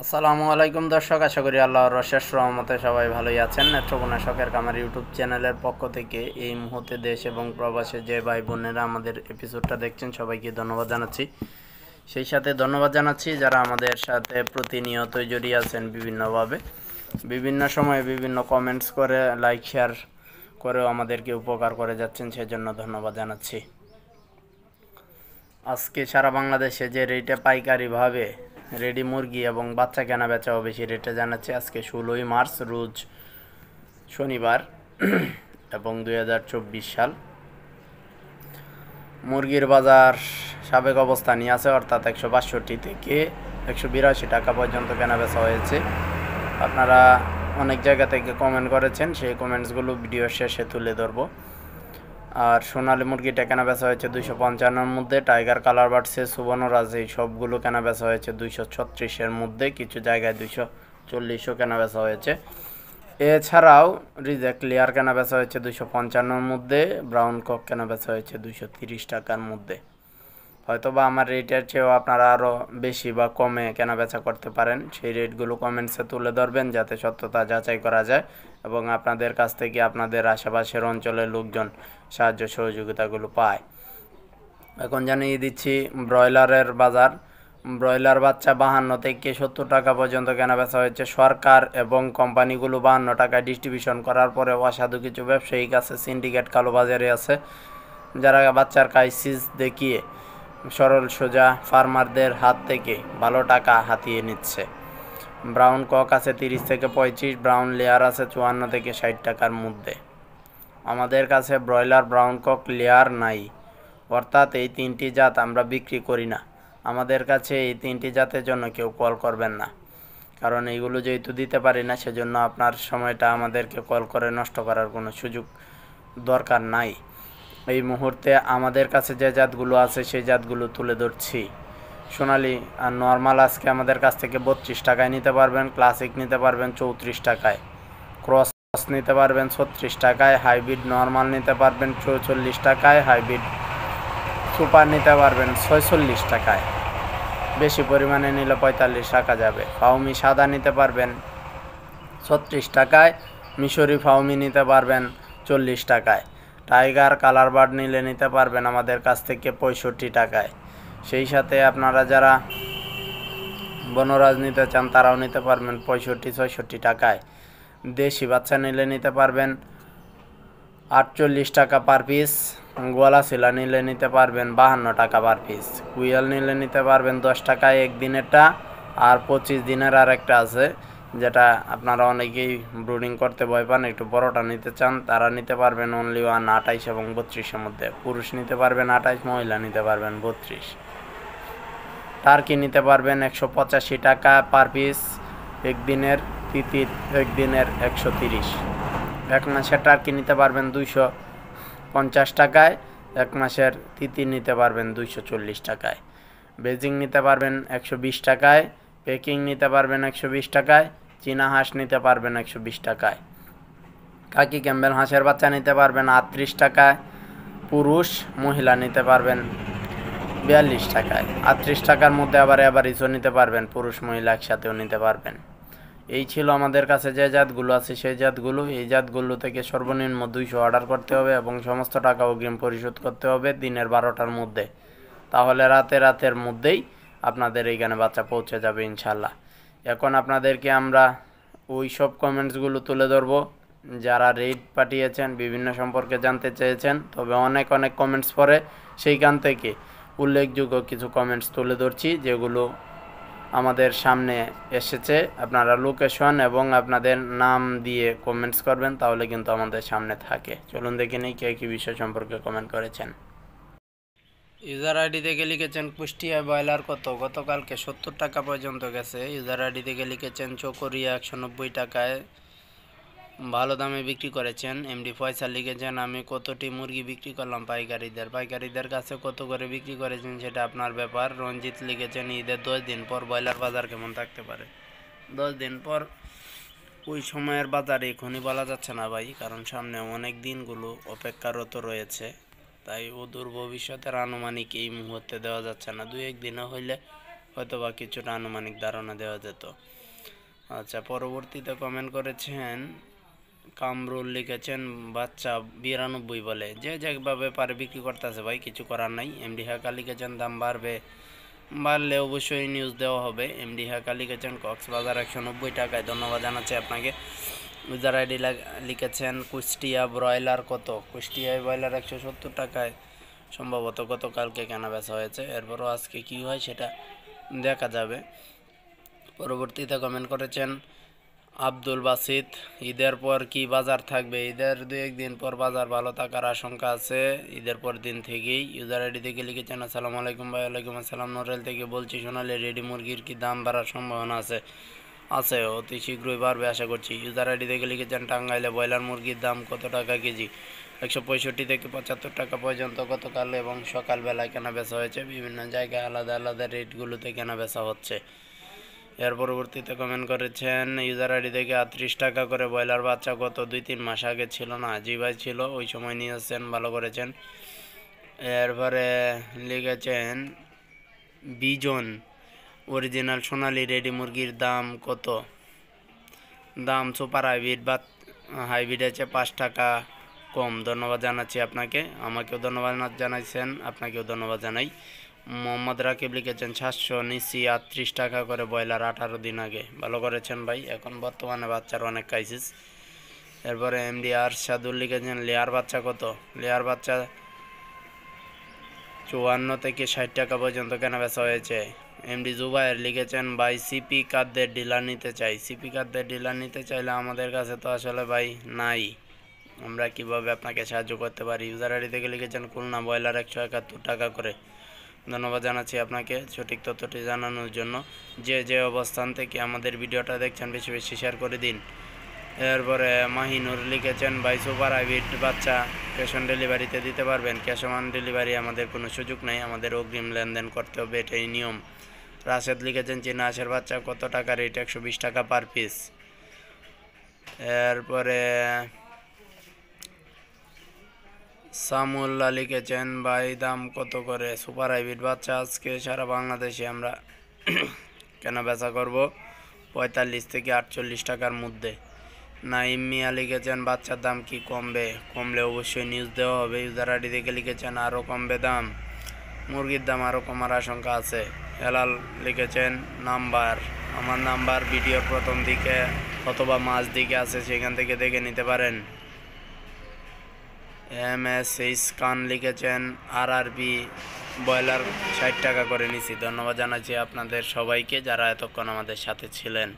আসসালামু আলাইকুম দর্শক, আশা করি আল্লাহর অশেষ রহমতে সবাই ভালোই আছেন। নেত্রকোনা শখের কামার ইউটিউব চ্যানেলের পক্ষ থেকে এই মুহূর্তে দেশ এবং প্রবাসে যে ভাই বোনেরা আমাদের এপিসোডটা দেখছেন সবাইকে ধন্যবাদ জানাচ্ছি। সেই সাথে ধন্যবাদ জানাচ্ছি যারা আমাদের সাথে প্রতিনিয়তই জড়িয়ে আছেন বিভিন্নভাবে, বিভিন্ন সময়ে বিভিন্ন কমেন্টস করে, লাইক শেয়ার করেও আমাদেরকে উপকার করে যাচ্ছেন, সেজন্য ধন্যবাদ জানাচ্ছি। আজকে সারা বাংলাদেশে যে রেটে পাইকারিভাবে রেডি মুরগি এবং বাচ্চা কেনা বেচাও বেশি রেটে জানাচ্ছে। আজকে 16ই মার্চ রোজ শনিবার এবং 2024 সাল। মুরগির বাজার সাবেক অবস্থানই আছে, অর্থাৎ 162 থেকে 182 টাকা পর্যন্ত কেনা বেচা হয়েছে। আপনারা অনেক জায়গা থেকে কমেন্ট করেছেন, সেই কমেন্টসগুলো ভিডিওর শেষে তুলে ধরবো। আর সোনালী মুরগিটা কেনা বেচা হয়েছে 255-এর মধ্যে, টাইগার কালার বাড়ছে, সুবর্ণরাজ, এই সবগুলো কেনা বেচা হয়েছে 236-এর মধ্যে, কিছু জায়গায় 240-ও কেনা বেচা হয়েছে। এছাড়াও রিজেক্ট লেয়ার কেনা বেচা হয়েছে 255-এর মধ্যে, ব্রাউন কক কেনা বেচা হয়েছে 230 টাকার মধ্যে। হয়তো বা আমার রেটের চেয়েও আপনারা আরও বেশি বা কমে কেনা বেচা করতে পারেন, সেই রেটগুলো কমেন্টসে তুলে ধরবেন যাতে সত্যতা যাচাই করা যায় এবং আপনাদের কাছ থেকে আপনাদের আশেপাশের অঞ্চলের লোকজন সাহায্য সহযোগিতাগুলো পায়। এখন জানিয়ে দিচ্ছি ব্রয়লারের বাজার। ব্রয়লার বাচ্চা 52 থেকে 70 টাকা পর্যন্ত কেনা বেচা হয়েছে। সরকার এবং কোম্পানিগুলো 52 টাকায় ডিস্ট্রিবিউশন করার পরে অসাধু কিছু ব্যবসায়িক আছে, সিন্ডিকেট কালোবাজারে আছে, যারা বাচ্চার ক্রাইসিস দেখিয়ে সরল সোজা ফার্মারদের হাত থেকে ভালো টাকা হাতিয়ে নিচ্ছে। ব্রাউন কক আছে 30 থেকে 35, ব্রাউন লেয়ার আছে 54 থেকে 60 টাকার মধ্যে। আমাদের কাছে ব্রয়লার, ব্রাউন কক, লেয়ার নাই, অর্থাৎ এই তিনটি জাত আমরা বিক্রি করি না। আমাদের কাছে এই তিনটি জাতের জন্য কেউ কল করবেন না, কারণ এইগুলো যেহেতু দিতে পারি না, সেজন্য আপনার সময়টা আমাদেরকে কল করে নষ্ট করার কোনো সুযোগ দরকার নাই। এই মুহূর্তে আমাদের কাছে যে জাতগুলো আছে সেই জাতগুলো তুলে ধরছি। সোনালি আর নর্মাল আজকে আমাদের কাছ থেকে 32 টাকায় নিতে পারবেন, ক্লাসিক নিতে পারবেন 34 টাকায়, ক্রস নিতে পারবেন 36 টাকায়, হাইব্রিড নর্মাল নিতে পারবেন 44 টাকায়, হাইব্রিড সুপার নিতে পারবেন 46 টাকায়, বেশি পরিমাণে নিলে 45 টাকা যাবে। ফাউমি সাদা নিতে পারবেন 36 টাকায়, মিশরি ফাউমি নিতে পারবেন 40 টাকায়, টাইগার কালার বার্ড নিতে পারবেন আমাদের কাছ থেকে 65 টাকায়। সেই সাথে আপনারা যারা বনরাজ নিতে চান তারাও নিতে পারবেন 65-66 টাকায়। দেশি বাচ্চা নিতে পারবেন 48 টাকা পার পিস, গোয়ালা শিলা নিতে পারবেন 52 টাকা পার পিস, কুইয়াল নিতে পারবেন 10 টাকায় একদিনেরটা, আর 25 দিনের আর একটা আছে যেটা আপনারা অনেকেই ব্রুডিং করতে ভয় পান, একটু বড়টা নিতে চান, তারা নিতে পারবেন অনলি 28 এবং 32-এর মধ্যে। পুরুষ নিতে পারবেন 28, মহিলা নিতে পারবেন 32। টার্কি নিতে পারবেন 185 টাকা পার পিস একদিনের, তিতির একদিনের 130। এক মাসের টার্কি নিতে পারবেন 250 টাকায়, এক মাসের তিতির নিতে পারবেন 240 টাকায়। বেজিং নিতে পারবেন 120 টাকায়, পেকিং নিতে পারবেন 120 টাকায়, চীনা হাঁস নিতে পারবেন 120 টাকায়। কাকি ক্যাম্বেল হাঁসের বাচ্চা নিতে পারবেন 38 টাকায়, পুরুষ মহিলা নিতে পারবেন 42 টাকায়। 38 টাকার মধ্যে আবার এভারেজও নিতে পারবেন, পুরুষ মহিলা একসাথেও নিতে পারবেন। এই ছিল আমাদের কাছে যে জাতগুলো আছে সেই জাতগুলো। এই জাতগুলো থেকে সর্বনিম্ন 200 অর্ডার করতে হবে এবং সমস্ত টাকা অগ্রিম পরিশোধ করতে হবে দিনের 12টার মধ্যে, তাহলে রাতের মধ্যেই আপনাদের এইখানে বাচ্চা পৌঁছে যাবে ইনশাল্লাহ। এখন আপনাদেরকে আমরা ওই সব কমেন্টসগুলো তুলে ধরবো যারা রেট পাঠিয়েছেন, বিভিন্ন সম্পর্কে জানতে চেয়েছেন, তবে অনেক কমেন্টস পরে সেইখান থেকে উল্লেখযোগ্য কিছু কমেন্টস তুলে ধরছি যেগুলো আমাদের সামনে এসেছে। আপনারা লোকেশন এবং আপনাদের নাম দিয়ে কমেন্টস করবেন, তাহলে কিন্তু আমাদের সামনে থাকে। চলুন দেখে নিই কে কী বিষয় সম্পর্কে কমেন্ট করেছেন। ইউজার আইডি থেকে লিখেছেন কুষ্টিয়া ব্রয়লার কত, গতকালকে 70 টাকা পর্যন্ত গেছে। ইউজার আইডি থেকে লিখেছেন চকরিয়া 190 টাকায় ভালো দামে বিক্রি করেছেন। এমডি ফয়সাল লিখেছেন আমি কতটি মুরগি বিক্রি করলাম পাইকারিদের কাছে কত করে বিক্রি করেছেন সেটা আপনার ব্যাপার। রঞ্জিত লিখেছেন ঈদের 10 দিন পর ব্রয়লার বাজার কেমন থাকতে পারে। 10 দিন পর ওই সময়ের বাজারে এখনই বলা যাচ্ছে না ভাই, কারণ সামনে অনেক দিনগুলো অপেক্ষারত রয়েছে, তাই অদূর ভবিষ্যতের আনুমানিক এই মুহূর্তে দেওয়া যাচ্ছে না। 2-1 দিনও হইলে হয়তো বা কিছুটা আনুমানিক ধারণা দেওয়া যেত। আচ্ছা, পরবর্তীতে কমেন্ট করেছেন কামরুল, লিখেছেন বাচ্চা 92 বলে, যে যেভাবে পারে বিক্রি করতেছে ভাই, কিছু করার নাই। এমডি হাকা লিখেছেন দাম বাড়লে অবশ্যই নিউজ দেওয়া হবে। এমডি হাকা লিখেছেন কক্সবাজার 190 টাকায়, ধন্যবাদ জানাচ্ছি আপনাকে। ইউজার আইডি লিখেছেন কুষ্টিয়া ব্রয়লার কত, কুষ্টিয়ায় ব্রয়লার 170 টাকায় সম্ভবত গতকালকে কেনা বেচা হয়েছে, এরপরও আজকে কি হয় সেটা দেখা যাবে। পরবর্তীতে কমেন্ট করেছেন আব্দুল বাসিত, ঈদের পর কি বাজার থাকবে? ঈদের 2-1 দিন পর বাজার ভালো থাকার আশঙ্কা আছে, ঈদের পর দিন থেকেই। ইউজার আইডি থেকে লিখেছেন আসসালামু আলাইকুম ভাই। ওয়ালাইকুম আসসালাম। নোরেল থেকে বলছি, সোনালি রেডি মুরগির কি দাম বাড়ার সম্ভাবনা আছে? আছে, অতি শীঘ্রই বাড়বে আশা করছি। ইউজার আইডি থেকে লিখেছেন টাঙ্গাইলে ব্রয়লার মুরগির দাম কত টাকা কেজি? 165 থেকে 75 টাকা পর্যন্ত গতকাল এবং সকালবেলায় কেনা বেচা হয়েছে। বিভিন্ন জায়গায় আলাদা আলাদা রেটগুলোতে কেনা বেচা হচ্ছে। এর পরবর্তীতে কমেন্ট করেছেন ইউজার আইডি থেকে 38 টাকা করে ব্রয়লার বাচ্চা গত 2-3 মাস আগে ছিল না? জি ভাই ছিল, ওই সময় নিয়েছেন, ভালো করেছেন। এরপরে লিখেছেন বিজন অরিজিনাল সোনালি রেডি মুরগির দাম কত? দাম সুপার হাইব্রিড আছে 5 টাকা কম, ধন্যবাদ জানাচ্ছি আপনাকে। আমাকেও ধন্যবাদ জানাইছেন, আপনাকেও ধন্যবাদ জানাই। মোহাম্মদ রাকিব লিখেছেন 700 নিচ্ছি 38 টাকা করে ব্রয়লার 18 দিন আগে, ভালো করেছেন ভাই। এখন বর্তমানে বাচ্চার অনেক ক্রাইসিস। এরপরে এমডি আরশাদুল লিখেছেন লেয়ার বাচ্চা কত? লেয়ার বাচ্চা 54 থেকে 60 টাকা পর্যন্ত কেনা বেচা হয়েছে। এমডি জুবাইর লিখেছেন ভাই সিপি খাদ্যের ডিলার নিতে চাই। সিপি খাদ্যের ডিলার নিতে চাইলে আমাদের কাছে তো আসলে ভাই নাই, আমরা কিভাবে আপনাকে সাহায্য করতে পারি? ইউজার আইডি থেকে লিখেছেন খুলনা ব্রয়লার 171 টাকা করে, ধন্যবাদ জানাচ্ছি আপনাকে সঠিক তথ্যটি জানানোর জন্য। যে অবস্থান থেকে আমাদের ভিডিওটা দেখছেন বেশি বেশি শেয়ার করে দিন। এরপরে মাহিনুর লিখেছেন ভাই সুপার হাইব্রিড বাচ্চা ক্যাশ অন ডেলিভারিতে দিতে পারবেন? ক্যাশ অন ডেলিভারি আমাদের কোনো সুযোগ নেই, আমাদের অগ্রিম লেনদেন করতে হবে, এটাই নিয়ম। রাশেদ লিখেছেন চীনা হাঁসের বাচ্চা কত টাকা রেট? 120 টাকা পার পিস। এরপরে সামুল্লাহ লিখেছেন ভাই দাম কত করে সুপার হাইব্রিড বাচ্চা? আজকে সারা বাংলাদেশে আমরা কেনা বেচা করব 45 থেকে 48 টাকার মধ্যে। নাইম মিয়া লিখেছেন বাচ্চার দাম কি কমলে অবশ্যই নিউজ দেওয়া হবে। ইউজার আইডি থেকে লিখেছেন আরও কমবে দাম, মুরগির দাম আরও কমার আশঙ্কা আছে। হেলাল লিখেছেন আমার নাম্বার ভিডিওর প্রথম দিকে অথবা মাঝ দিকে আছে, সেখান থেকে দেখে নিতে পারেন। MS খান লিখেছেন RRB ব্রয়লার 60 টাকা করে নিছি, ধন্যবাদ জানাচ্ছি আপনাদের সবাইকে যারা এতক্ষণ আমাদের সাথে ছিলেন।